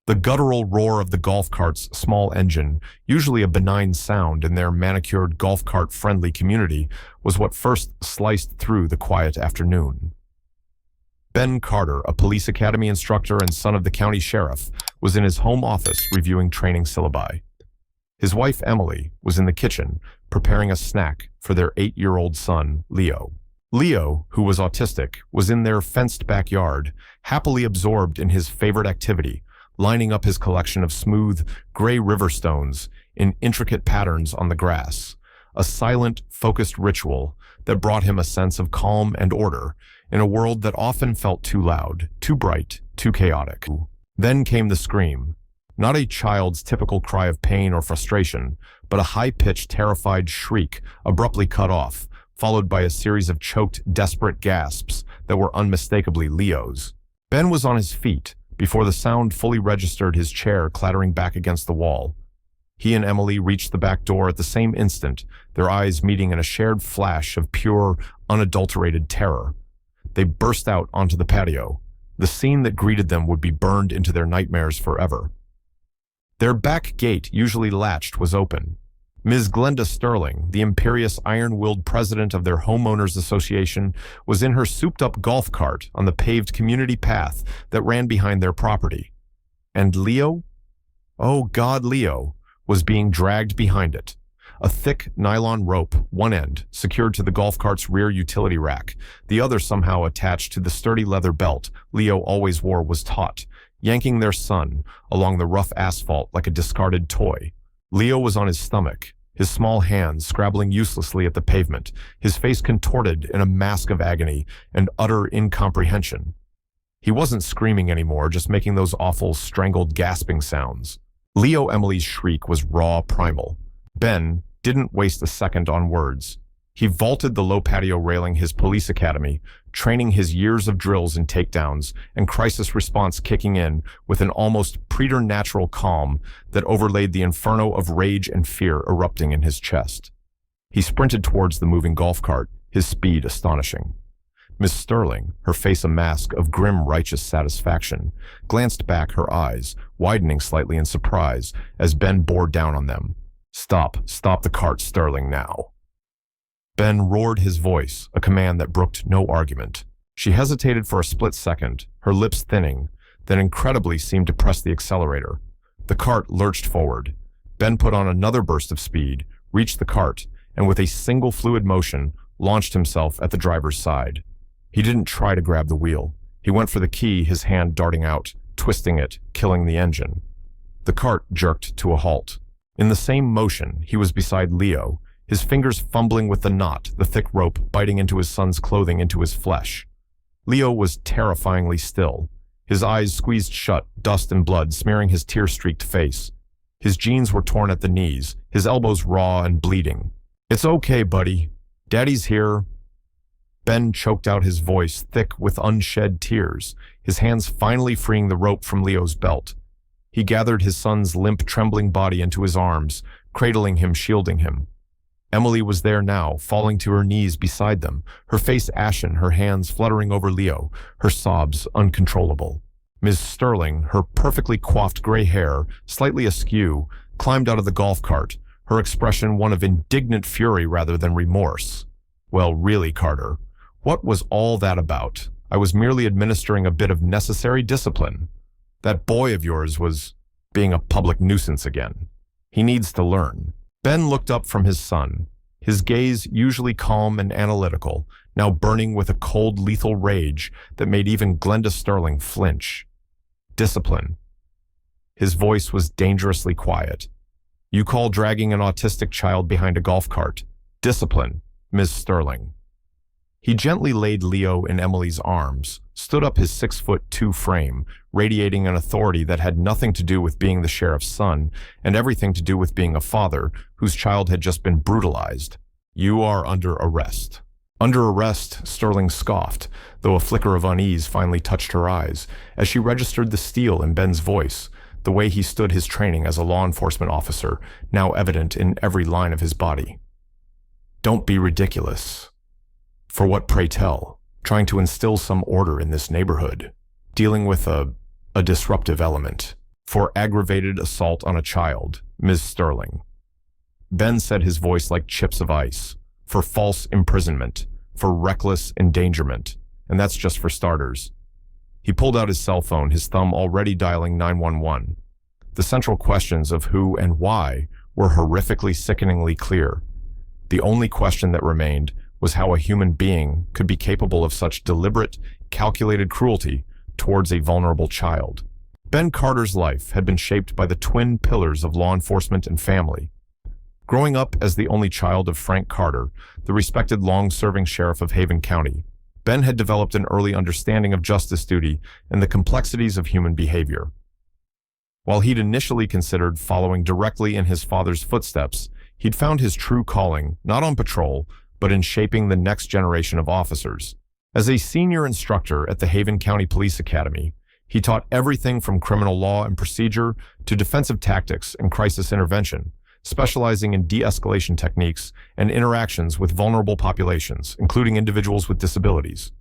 The guttural roar of the golf cart's small engine, usually a benign sound in their manicured golf cart-friendly community, was what first sliced through the quiet afternoon. Ben Carter, a police academy instructor and son of the county sheriff, was in his home office reviewing training syllabi. His wife, Emily, was in the kitchen preparing a snack for their 8-year-old son, Leo. Leo, who was autistic, was in their fenced backyard, happily absorbed in his favorite activity, lining up his collection of smooth, gray river stones in intricate patterns on the grass, a silent, focused ritual that brought him a sense of calm and order in a world that often felt too loud, too bright, too chaotic. Then came the scream, not a child's typical cry of pain or frustration, but a high-pitched, terrified shriek abruptly cut off, followed by a series of choked, desperate gasps that were unmistakably Leo's. Ben was on his feet before the sound fully registered, his chair clattering back against the wall. He and Emily reached the back door at the same instant, their eyes meeting in a shared flash of pure, unadulterated terror. They burst out onto the patio. The scene that greeted them would be burned into their nightmares forever. Their back gate, usually latched, was open. Ms. Glenda Sterling, the imperious, iron-willed president of their homeowners association, was in her souped-up golf cart on the paved community path that ran behind their property. And Leo? Oh God, Leo was being dragged behind it. A thick nylon rope, one end secured to the golf cart's rear utility rack, the other somehow attached to the sturdy leather belt Leo always wore, was taut, yanking their son along the rough asphalt like a discarded toy. Leo was on his stomach, his small hands scrabbling uselessly at the pavement, his face contorted in a mask of agony and utter incomprehension. He wasn't screaming anymore, just making those awful, strangled, gasping sounds. Emily's shriek was raw, primal. Ben didn't waste a second on words. He vaulted the low patio railing his police academy, training his years of drills and takedowns and crisis response kicking in with an almost preternatural calm that overlaid the inferno of rage and fear erupting in his chest. He sprinted towards the moving golf cart, his speed astonishing. Miss Sterling, her face a mask of grim, righteous satisfaction, glanced back, her eyes widening slightly in surprise as Ben bore down on them. Stop the cart, Sterling, now." Ben roared his voice, a command that brooked no argument. She hesitated for a split second, her lips thinning, then incredibly seemed to press the accelerator. The cart lurched forward. Ben put on another burst of speed, reached the cart, and with a single fluid motion, launched himself at the driver's side. He didn't try to grab the wheel. He went for the key, his hand darting out, twisting it, killing the engine. The cart jerked to a halt. In the same motion, he was beside Leo, his fingers fumbling with the knot, the thick rope biting into his son's clothing, into his flesh. Leo was terrifyingly still, his eyes squeezed shut, dust and blood smearing his tear-streaked face. His jeans were torn at the knees, his elbows raw and bleeding. "It's okay, buddy. Daddy's here." Ben choked out his voice, thick with unshed tears, his hands finally freeing the rope from Leo's belt. He gathered his son's limp, trembling body into his arms, cradling him, shielding him. Emily was there now, falling to her knees beside them, her face ashen, her hands fluttering over Leo, her sobs uncontrollable. Ms. Sterling, her perfectly coiffed gray hair slightly askew, climbed out of the golf cart, her expression one of indignant fury rather than remorse. "Well, really, Carter, what was all that about? I was merely administering a bit of necessary discipline. That boy of yours was being a public nuisance again. He needs to learn." Ben looked up from his son, his gaze usually calm and analytical, now burning with a cold, lethal rage that made even Glenda Sterling flinch. "Discipline." His voice was dangerously quiet. "You call dragging an autistic child behind a golf cart discipline, Ms. Sterling." He gently laid Leo in Emily's arms, stood up his 6'2" frame, radiating an authority that had nothing to do with being the sheriff's son and everything to do with being a father whose child had just been brutalized. "You are under arrest." "Under arrest," Sterling scoffed, though a flicker of unease finally touched her eyes as she registered the steel in Ben's voice, the way he stood his training as a law enforcement officer, now evident in every line of his body. "Don't be ridiculous." "For what, pray tell?" "Trying to instill some order in this neighborhood. Dealing with a disruptive element." For aggravated assault on a child, Ms. Sterling. Ben said, his voice like chips of ice. For false imprisonment. For reckless endangerment. And that's just for starters. He pulled out his cell phone, his thumb already dialing 911. The central questions of who and why were horrifically, sickeningly clear. The only question that remained was how a human being could be capable of such deliberate, calculated cruelty towards a vulnerable child. Ben Carter's life had been shaped by the twin pillars of law enforcement and family. Growing up as the only child of Frank Carter, the respected long-serving sheriff of Haven County, Ben had developed an early understanding of justice duty and the complexities of human behavior. While he'd initially considered following directly in his father's footsteps, he'd found his true calling not on patrol, but in shaping the next generation of officers. As a senior instructor at the Haven County Police Academy, he taught everything from criminal law and procedure to defensive tactics and crisis intervention, specializing in de-escalation techniques and interactions with vulnerable populations, including individuals with disabilities.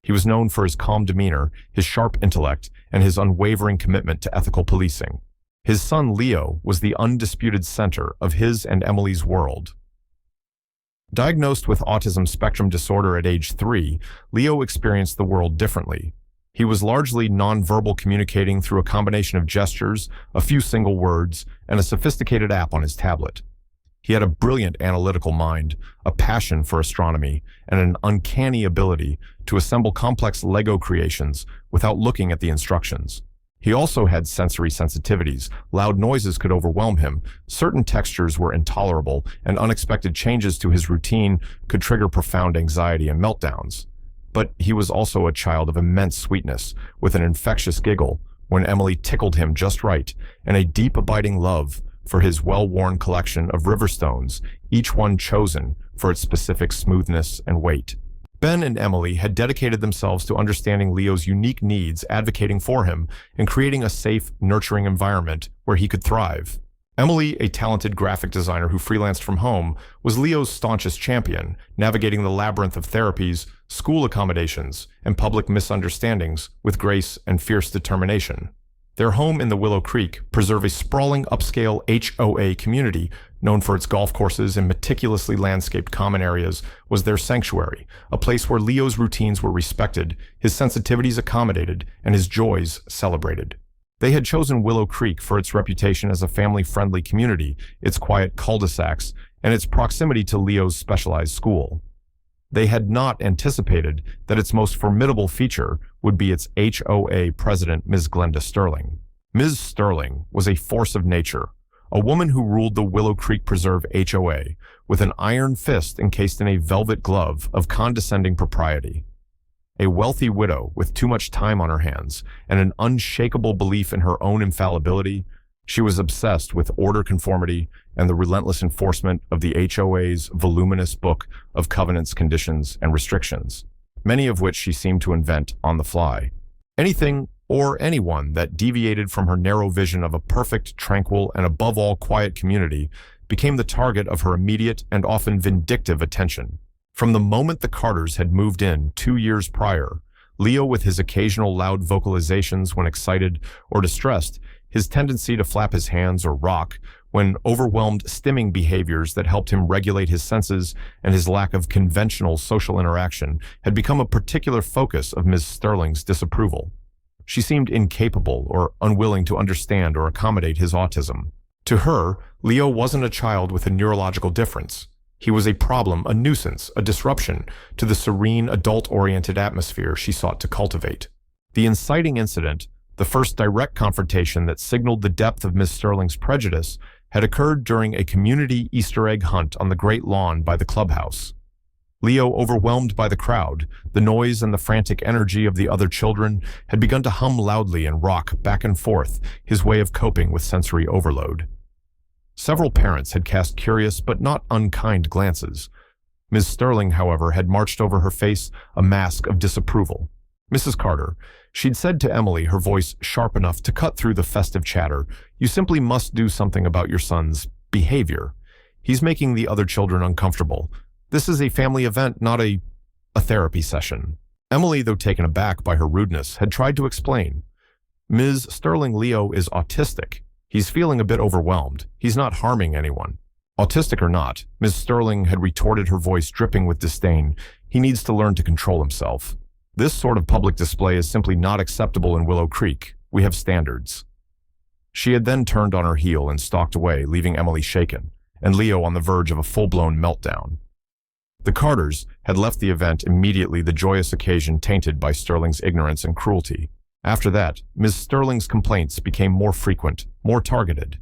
He was known for his calm demeanor, his sharp intellect, and his unwavering commitment to ethical policing. His son Leo was the undisputed center of his and Emily's world. Diagnosed with autism spectrum disorder at age 3, Leo experienced the world differently. He was largely nonverbal, communicating through a combination of gestures, a few single words, and a sophisticated app on his tablet. He had a brilliant analytical mind, a passion for astronomy, and an uncanny ability to assemble complex Lego creations without looking at the instructions. He also had sensory sensitivities. Loud noises could overwhelm him, certain textures were intolerable, and unexpected changes to his routine could trigger profound anxiety and meltdowns. But he was also a child of immense sweetness, with an infectious giggle when Emily tickled him just right, and a deep abiding love for his well-worn collection of river stones, each one chosen for its specific smoothness and weight. Ben and Emily had dedicated themselves to understanding Leo's unique needs, advocating for him, and creating a safe, nurturing environment where he could thrive. Emily, a talented graphic designer who freelanced from home, was Leo's staunchest champion, navigating the labyrinth of therapies, school accommodations, and public misunderstandings with grace and fierce determination. Their home in the Willow Creek preserved a sprawling upscale HOA community known for its golf courses and meticulously landscaped common areas was their sanctuary, a place where Leo's routines were respected, his sensitivities accommodated, and his joys celebrated. They had chosen Willow Creek for its reputation as a family-friendly community, its quiet cul-de-sacs, and its proximity to Leo's specialized school. They had not anticipated that its most formidable feature would be its HOA president, Ms. Glenda Sterling. Ms. Sterling was a force of nature, a woman who ruled the Willow Creek Preserve HOA with an iron fist encased in a velvet glove of condescending propriety. A wealthy widow with too much time on her hands and an unshakable belief in her own infallibility, she was obsessed with order, conformity, and the relentless enforcement of the HOA's voluminous book of covenants, conditions, and restrictions, many of which she seemed to invent on the fly. Anything or anyone that deviated from her narrow vision of a perfect, tranquil, and above all quiet community became the target of her immediate and often vindictive attention. From the moment the Carters had moved in 2 years prior, Leo, with his occasional loud vocalizations when excited or distressed, his tendency to flap his hands or rock when overwhelmed, stimming behaviors that helped him regulate his senses, and his lack of conventional social interaction had become a particular focus of Ms. Sterling's disapproval. She seemed incapable or unwilling to understand or accommodate his autism. To her, Leo wasn't a child with a neurological difference. He was a problem, a nuisance, a disruption to the serene, adult-oriented atmosphere she sought to cultivate. The inciting incident, the first direct confrontation that signaled the depth of Miss Sterling's prejudice, had occurred during a community Easter egg hunt on the great lawn by the clubhouse. Leo, overwhelmed by the crowd, the noise and the frantic energy of the other children, had begun to hum loudly and rock back and forth, his way of coping with sensory overload. Several parents had cast curious but not unkind glances. Ms. Sterling, however, had marched over her face a mask of disapproval. Mrs. Carter, she'd said to Emily, her voice sharp enough to cut through the festive chatter, "You simply must do something about your son's behavior. He's making the other children uncomfortable. This is a family event, not a therapy session." Emily, though taken aback by her rudeness, had tried to explain. Ms. Sterling, Leo is autistic. He's feeling a bit overwhelmed. He's not harming anyone. Autistic or not, Ms. Sterling had retorted, her voice dripping with disdain. He needs to learn to control himself. This sort of public display is simply not acceptable in Willow Creek. We have standards. She had then turned on her heel and stalked away, leaving Emily shaken, and Leo on the verge of a full-blown meltdown. The Carters had left the event immediately, the joyous occasion tainted by Sterling's ignorance and cruelty. After that, Ms. Sterling's complaints became more frequent, more targeted.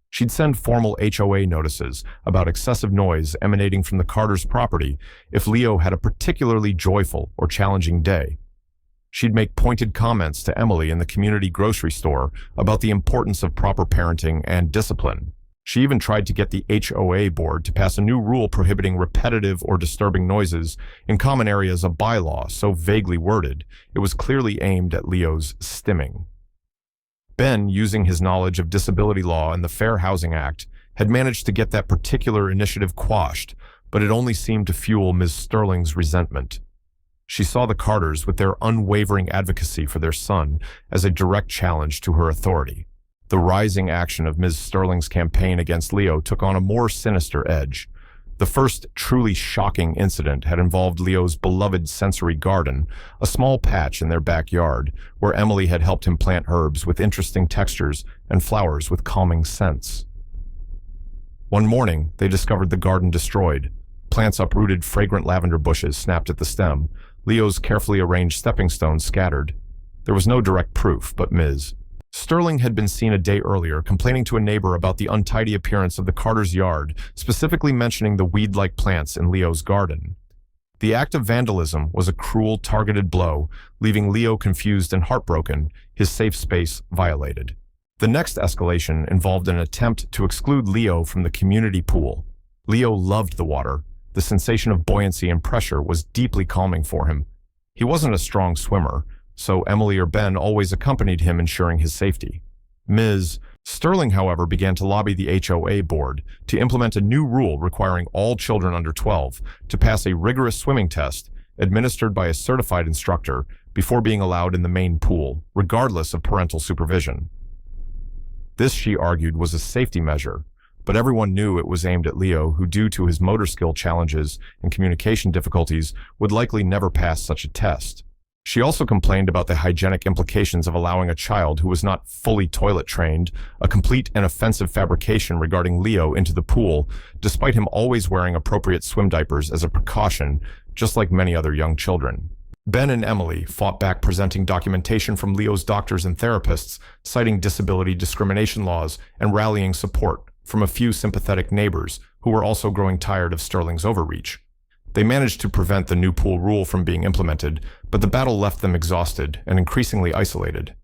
She'd send formal HOA notices about excessive noise emanating from the Carters' property if Leo had a particularly joyful or challenging day. She'd make pointed comments to Emily in the community grocery store about the importance of proper parenting and discipline. She even tried to get the HOA board to pass a new rule prohibiting repetitive or disturbing noises in common areas, a bylaw so vaguely worded it was clearly aimed at Leo's stimming. Ben, using his knowledge of disability law and the Fair Housing Act, had managed to get that particular initiative quashed, but it only seemed to fuel Ms. Sterling's resentment. She saw the Carters, with their unwavering advocacy for their son, as a direct challenge to her authority. The rising action of Ms. Sterling's campaign against Leo took on a more sinister edge. The first truly shocking incident had involved Leo's beloved sensory garden, a small patch in their backyard, where Emily had helped him plant herbs with interesting textures and flowers with calming scents. One morning, they discovered the garden destroyed. Plants uprooted, fragrant lavender bushes snapped at the stem, Leo's carefully arranged stepping stones scattered. There was no direct proof, but Ms. Sterling had been seen a day earlier complaining to a neighbor about the untidy appearance of the Carters' yard, specifically mentioning the weed-like plants in Leo's garden. The act of vandalism was a cruel, targeted blow, leaving Leo confused and heartbroken, his safe space violated. The next escalation involved an attempt to exclude Leo from the community pool. Leo loved the water. The sensation of buoyancy and pressure was deeply calming for him. He wasn't a strong swimmer, so Emily or Ben always accompanied him, ensuring his safety. Ms. Sterling, however, began to lobby the HOA board to implement a new rule requiring all children under 12 to pass a rigorous swimming test administered by a certified instructor before being allowed in the main pool, regardless of parental supervision. This, she argued, was a safety measure, but everyone knew it was aimed at Leo, who, due to his motor skill challenges and communication difficulties, would likely never pass such a test. She also complained about the hygienic implications of allowing a child who was not fully toilet trained, a complete and offensive fabrication regarding Leo, into the pool, despite him always wearing appropriate swim diapers as a precaution, just like many other young children. Ben and Emily fought back, presenting documentation from Leo's doctors and therapists, citing disability discrimination laws and rallying support from a few sympathetic neighbors who were also growing tired of Sterling's overreach. They managed to prevent the new pool rule from being implemented, but the battle left them exhausted and increasingly isolated.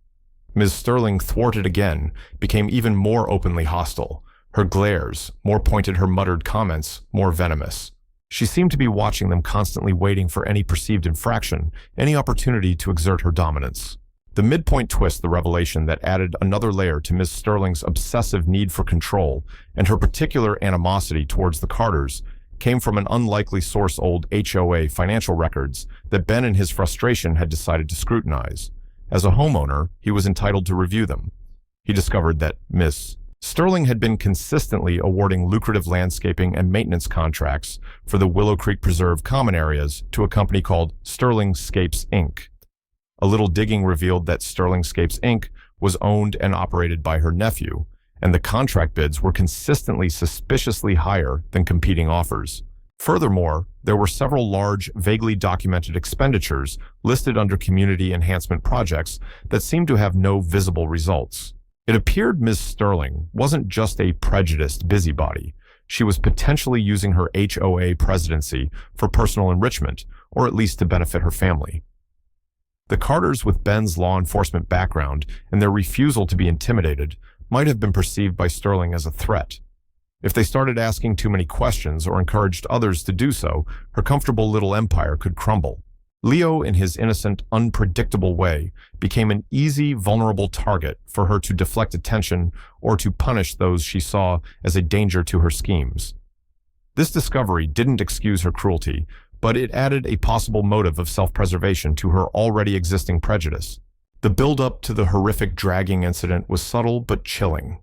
Ms. Sterling, thwarted again, became even more openly hostile. Her glares, more pointed, her muttered comments, more venomous. She seemed to be watching them, constantly waiting for any perceived infraction, any opportunity to exert her dominance. The midpoint twist, the revelation that added another layer to Ms. Sterling's obsessive need for control and her particular animosity towards the Carters, came from an unlikely source: old HOA financial records that Ben, in his frustration, had decided to scrutinize. As a homeowner, he was entitled to review them. He discovered that Ms. Sterling had been consistently awarding lucrative landscaping and maintenance contracts for the Willow Creek Preserve common areas to a company called Sterling Scapes, Inc. A little digging revealed that Sterling Scapes, Inc. was owned and operated by her nephew, and the contract bids were consistently suspiciously higher than competing offers. Furthermore, there were several large, vaguely documented expenditures listed under community enhancement projects that seemed to have no visible results. It appeared Ms. Sterling wasn't just a prejudiced busybody. She was potentially using her HOA presidency for personal enrichment, or at least to benefit her family. The Carters, with Ben's law enforcement background and their refusal to be intimidated, might have been perceived by Sterling as a threat. If they started asking too many questions or encouraged others to do so, her comfortable little empire could crumble. Leo, in his innocent, unpredictable way, became an easy, vulnerable target for her to deflect attention or to punish those she saw as a danger to her schemes. This discovery didn't excuse her cruelty, but it added a possible motive of self-preservation to her already existing prejudice. The build-up to the horrific dragging incident was subtle but chilling.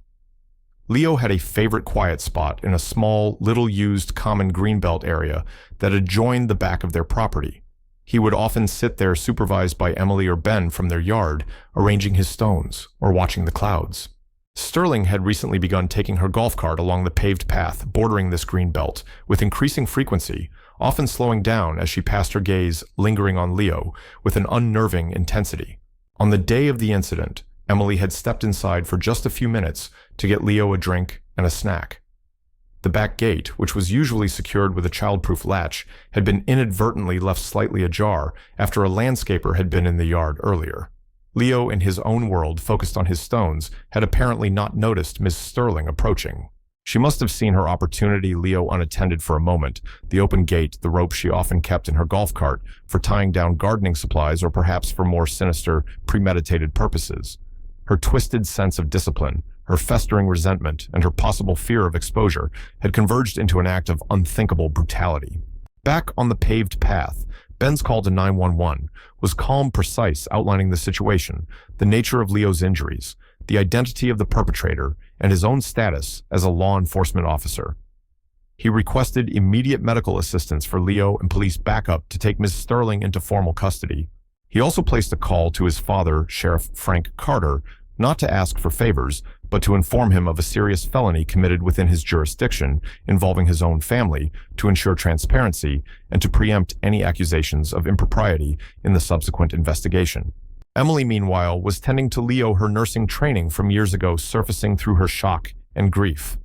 Leo had a favorite quiet spot in a small, little-used common greenbelt area that adjoined the back of their property. He would often sit there supervised by Emily or Ben from their yard, arranging his stones or watching the clouds. Sterling had recently begun taking her golf cart along the paved path bordering this greenbelt with increasing frequency, often slowing down as she passed her gaze lingering on Leo with an unnerving intensity. On the day of the incident, Emily had stepped inside for just a few minutes to get Leo a drink and a snack. The back gate, which was usually secured with a childproof latch, had been inadvertently left slightly ajar after a landscaper had been in the yard earlier. Leo, in his own world focused on his stones, had apparently not noticed Miss Sterling approaching. She must have seen her opportunity, Leo unattended for a moment, the open gate, the rope she often kept in her golf cart for tying down gardening supplies or perhaps for more sinister, premeditated purposes. Her twisted sense of discipline, her festering resentment, and her possible fear of exposure had converged into an act of unthinkable brutality. Back on the paved path, Ben's call to 911 was calm, precise, outlining the situation, the nature of Leo's injuries, the identity of the perpetrator, and his own status as a law enforcement officer. He requested immediate medical assistance for Leo and police backup to take Ms. Sterling into formal custody. He also placed a call to his father, Sheriff Frank Carter, not to ask for favors, but to inform him of a serious felony committed within his jurisdiction involving his own family to ensure transparency and to preempt any accusations of impropriety in the subsequent investigation. Emily, meanwhile, was tending to Leo, her nursing training from years ago surfacing through her shock and grief.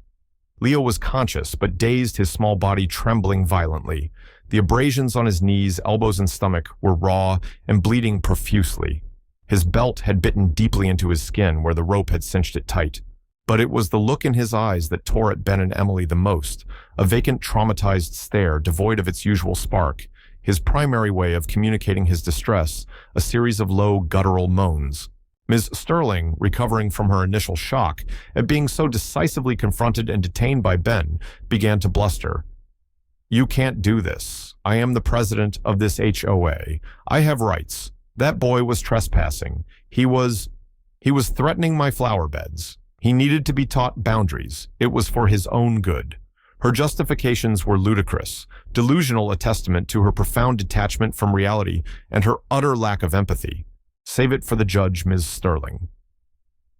Leo was conscious, but dazed, his small body trembling violently. The abrasions on his knees, elbows, and stomach were raw and bleeding profusely. His belt had bitten deeply into his skin where the rope had cinched it tight. But it was the look in his eyes that tore at Ben and Emily the most, a vacant, traumatized stare devoid of its usual spark, his primary way of communicating his distress, a series of low, guttural moans. Ms. Sterling, recovering from her initial shock at being so decisively confronted and detained by Ben, began to bluster. "You can't do this. I am the president of this HOA. I have rights. That boy was trespassing. He was threatening my flower beds. He needed to be taught boundaries. It was for his own good." Her justifications were ludicrous, delusional, a testament to her profound detachment from reality and her utter lack of empathy. "Save it for the judge, Ms. Sterling."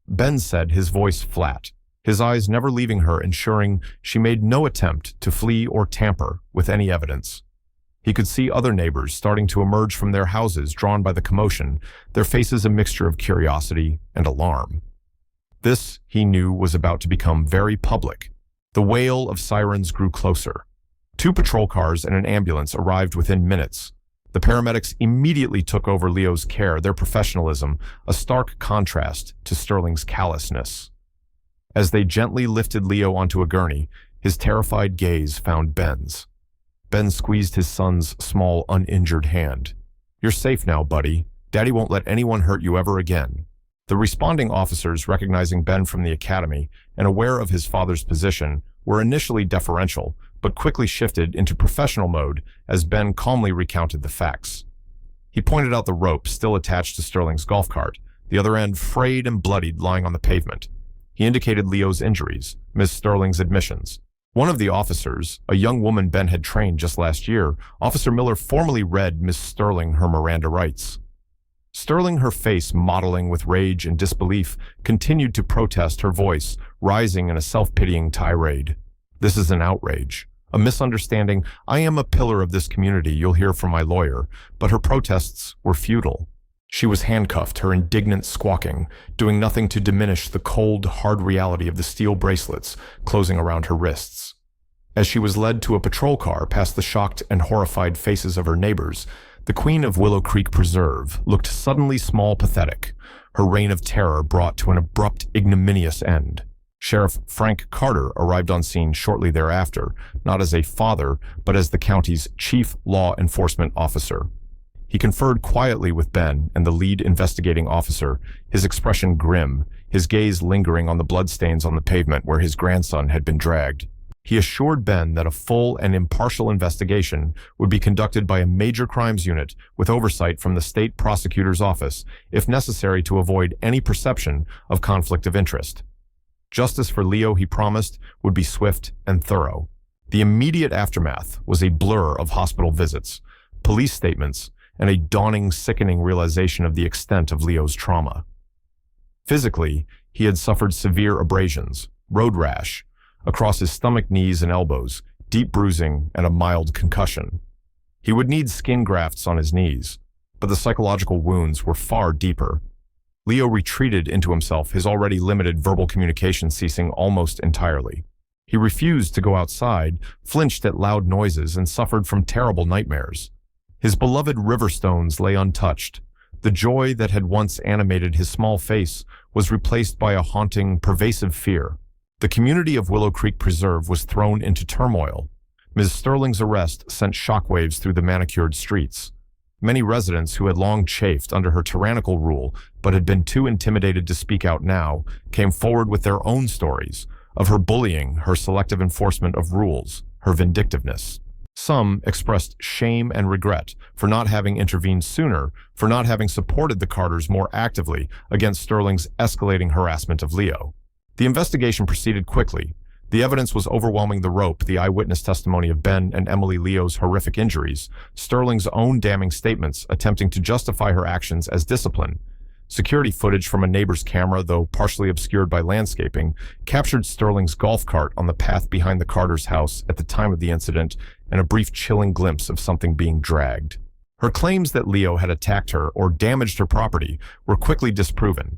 Ben said, his voice flat, his eyes never leaving her, ensuring she made no attempt to flee or tamper with any evidence. He could see other neighbors starting to emerge from their houses, drawn by the commotion, their faces a mixture of curiosity and alarm. This, he knew, was about to become very public. The wail of sirens grew closer. 2 patrol cars and an ambulance arrived within minutes. The paramedics immediately took over Leo's care, their professionalism, a stark contrast to Sterling's callousness. As they gently lifted Leo onto a gurney, his terrified gaze found Ben's. Ben squeezed his son's small, uninjured hand. "You're safe now, buddy. Daddy won't let anyone hurt you ever again." The responding officers, recognizing Ben from the academy and aware of his father's position, were initially deferential, but quickly shifted into professional mode as Ben calmly recounted the facts. He pointed out the rope still attached to Sterling's golf cart, the other end frayed and bloodied lying on the pavement. He indicated Leo's injuries, Miss Sterling's admissions. One of the officers, a young woman Ben had trained just last year, Officer Miller formally read Miss Sterling her Miranda rights. Sterling, her face mottling with rage and disbelief, continued to protest, her voice rising in a self-pitying tirade. "This is an outrage, a misunderstanding. I am a pillar of this community, you'll hear from my lawyer." But her protests were futile. She was handcuffed, her indignant squawking, doing nothing to diminish the cold, hard reality of the steel bracelets closing around her wrists. As she was led to a patrol car past the shocked and horrified faces of her neighbors, the Queen of Willow Creek Preserve looked suddenly small, pathetic, her reign of terror brought to an abrupt, ignominious end. Sheriff Frank Carter arrived on scene shortly thereafter, not as a father, but as the county's chief law enforcement officer. He conferred quietly with Ben and the lead investigating officer, his expression grim, his gaze lingering on the bloodstains on the pavement where his grandson had been dragged. He assured Ben that a full and impartial investigation would be conducted by a major crimes unit with oversight from the state prosecutor's office, if necessary to avoid any perception of conflict of interest. Justice for Leo, he promised, would be swift and thorough. The immediate aftermath was a blur of hospital visits, police statements, and a dawning, sickening realization of the extent of Leo's trauma. Physically, he had suffered severe abrasions, road rash, across his stomach, knees, and elbows, deep bruising, and a mild concussion. He would need skin grafts on his knees, but the psychological wounds were far deeper. Leo retreated into himself, his already limited verbal communication ceasing almost entirely. He refused to go outside, flinched at loud noises, and suffered from terrible nightmares. His beloved Riverstones lay untouched. The joy that had once animated his small face was replaced by a haunting, pervasive fear. The community of Willow Creek Preserve was thrown into turmoil. Ms. Sterling's arrest sent shockwaves through the manicured streets. Many residents who had long chafed under her tyrannical rule but had been too intimidated to speak out now came forward with their own stories of her bullying, her selective enforcement of rules, her vindictiveness. Some expressed shame and regret for not having intervened sooner, for not having supported the Carters more actively against Sterling's escalating harassment of Leo. The investigation proceeded quickly. The evidence was overwhelming: the rope, the eyewitness testimony of Ben and Emily Leo's horrific injuries, Sterling's own damning statements attempting to justify her actions as discipline. Security footage from a neighbor's camera, though partially obscured by landscaping, captured Sterling's golf cart on the path behind the Carters' house at the time of the incident, and a brief chilling glimpse of something being dragged. Her claims that Leo had attacked her or damaged her property were quickly disproven.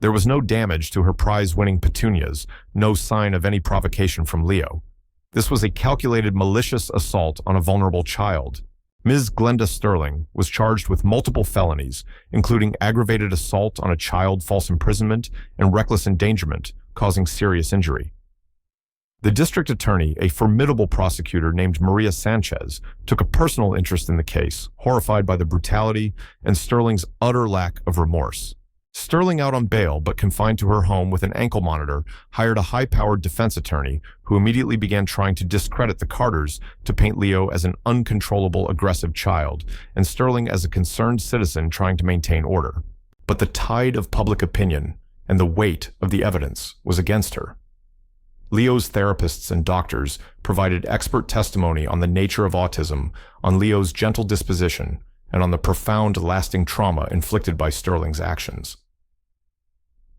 There was no damage to her prize-winning petunias, no sign of any provocation from Leo. This was a calculated, malicious assault on a vulnerable child. Ms. Glenda Sterling was charged with multiple felonies, including aggravated assault on a child, false imprisonment, and reckless endangerment, causing serious injury. The district attorney, a formidable prosecutor named Maria Sanchez, took a personal interest in the case, horrified by the brutality and Sterling's utter lack of remorse. Sterling, out on bail but confined to her home with an ankle monitor, hired a high-powered defense attorney who immediately began trying to discredit the Carters, to paint Leo as an uncontrollable, aggressive child, and Sterling as a concerned citizen trying to maintain order. But the tide of public opinion and the weight of the evidence was against her. Leo's therapists and doctors provided expert testimony on the nature of autism, on Leo's gentle disposition, and on the profound, lasting trauma inflicted by Sterling's actions.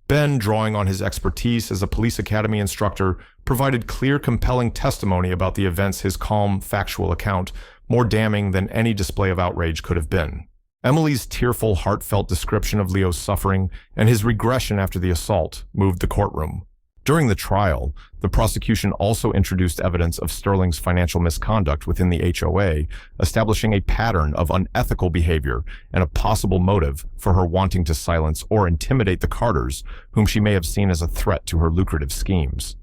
Ben, drawing on his expertise as a police academy instructor, provided clear, compelling testimony about the events, his calm, factual account more damning than any display of outrage could have been. Emily's tearful, heartfelt description of Leo's suffering and his regression after the assault moved the courtroom. During the trial, the prosecution also introduced evidence of Sterling's financial misconduct within the HOA, establishing a pattern of unethical behavior and a possible motive for her wanting to silence or intimidate the Carters, whom she may have seen as a threat to her lucrative schemes.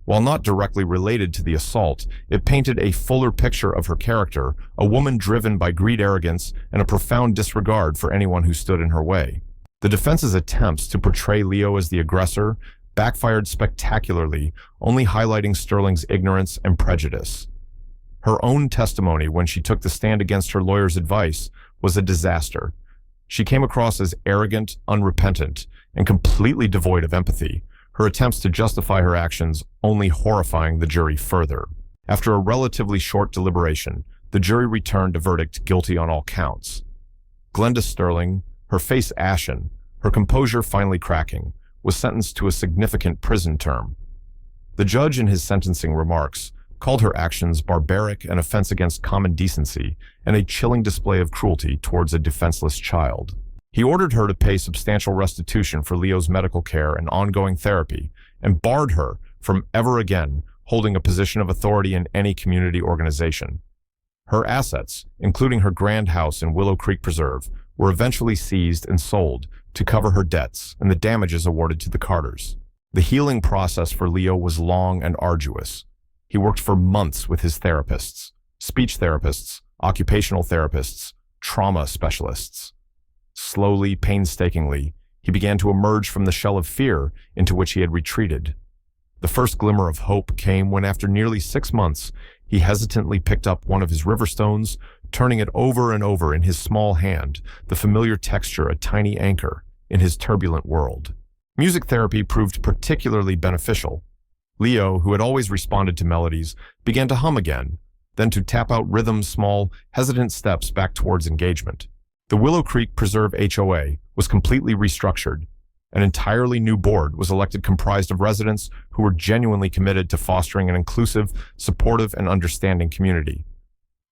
While not directly related to the assault, it painted a fuller picture of her character, a woman driven by greed, arrogance, and a profound disregard for anyone who stood in her way. The defense's attempts to portray Leo as the aggressor backfired spectacularly, only highlighting Sterling's ignorance and prejudice. Her own testimony, when she took the stand against her lawyer's advice, was a disaster. She came across as arrogant, unrepentant, and completely devoid of empathy, her attempts to justify her actions only horrifying the jury further. After a relatively short deliberation, the jury returned a verdict guilty on all counts. Glenda Sterling, her face ashen, her composure finally cracking, was sentenced to a significant prison term. The judge, in his sentencing remarks, called her actions barbaric, an offense against common decency, and a chilling display of cruelty towards a defenseless child. He ordered her to pay substantial restitution for Leo's medical care and ongoing therapy, and barred her from ever again holding a position of authority in any community organization. Her assets, including her grand house in Willow Creek Preserve, were eventually seized and sold to cover her debts and the damages awarded to the Carters. The healing process for Leo was long and arduous. He worked for months with his therapists, speech therapists, occupational therapists, trauma specialists. Slowly, painstakingly, he began to emerge from the shell of fear into which he had retreated. The first glimmer of hope came when, after nearly 6 months, he hesitantly picked up one of his river stones, turning it over and over in his small hand, the familiar texture a tiny anchor in his turbulent world. Music therapy proved particularly beneficial. Leo, who had always responded to melodies, began to hum again, then to tap out rhythm's small, hesitant steps back towards engagement. The Willow Creek Preserve HOA was completely restructured. An entirely new board was elected, comprised of residents who were genuinely committed to fostering an inclusive, supportive, and understanding community.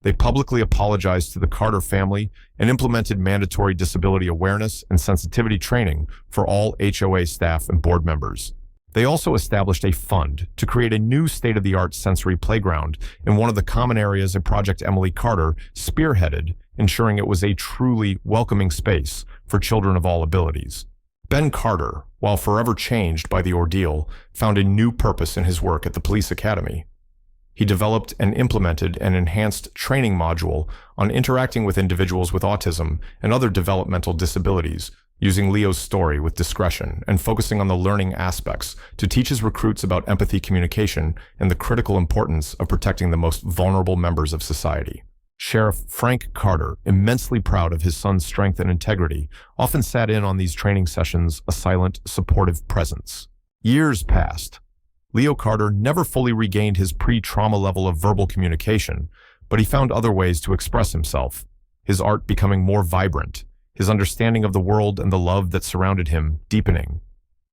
They publicly apologized to the Carter family and implemented mandatory disability awareness and sensitivity training for all HOA staff and board members. They also established a fund to create a new state-of-the-art sensory playground in one of the common areas, a project Emily Carter spearheaded, ensuring it was a truly welcoming space for children of all abilities. Ben Carter, while forever changed by the ordeal, found a new purpose in his work at the police academy. He developed and implemented an enhanced training module on interacting with individuals with autism and other developmental disabilities, using Leo's story with discretion and focusing on the learning aspects to teach his recruits about empathy, communication, and the critical importance of protecting the most vulnerable members of society. Sheriff Frank Carter, immensely proud of his son's strength and integrity, often sat in on these training sessions, a silent, supportive presence. Years passed. Leo Carter never fully regained his pre-trauma level of verbal communication, but he found other ways to express himself, his art becoming more vibrant, his understanding of the world and the love that surrounded him deepening.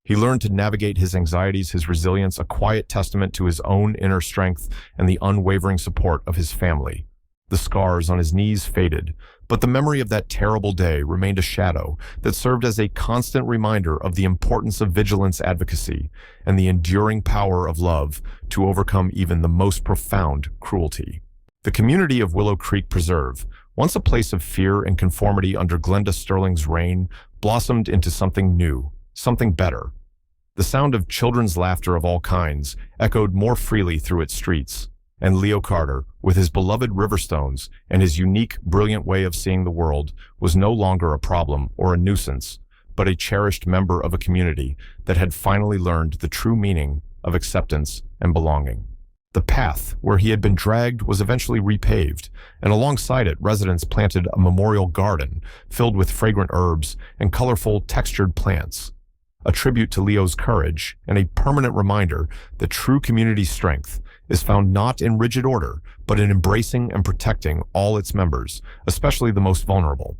He learned to navigate his anxieties, his resilience, a quiet testament to his own inner strength and the unwavering support of his family. The scars on his knees faded, but the memory of that terrible day remained a shadow that served as a constant reminder of the importance of vigilance, advocacy, and the enduring power of love to overcome even the most profound cruelty. The community of Willow Creek Preserve, once a place of fear and conformity under Glenda Sterling's reign, blossomed into something new, something better. The sound of children's laughter of all kinds echoed more freely through its streets, and Leo Carter, with his beloved Riverstones and his unique, brilliant way of seeing the world, was no longer a problem or a nuisance, but a cherished member of a community that had finally learned the true meaning of acceptance and belonging. The path where he had been dragged was eventually repaved, and alongside it, residents planted a memorial garden filled with fragrant herbs and colorful, textured plants, a tribute to Leo's courage and a permanent reminder that true community strength is found not in rigid order, but in embracing and protecting all its members, especially the most vulnerable.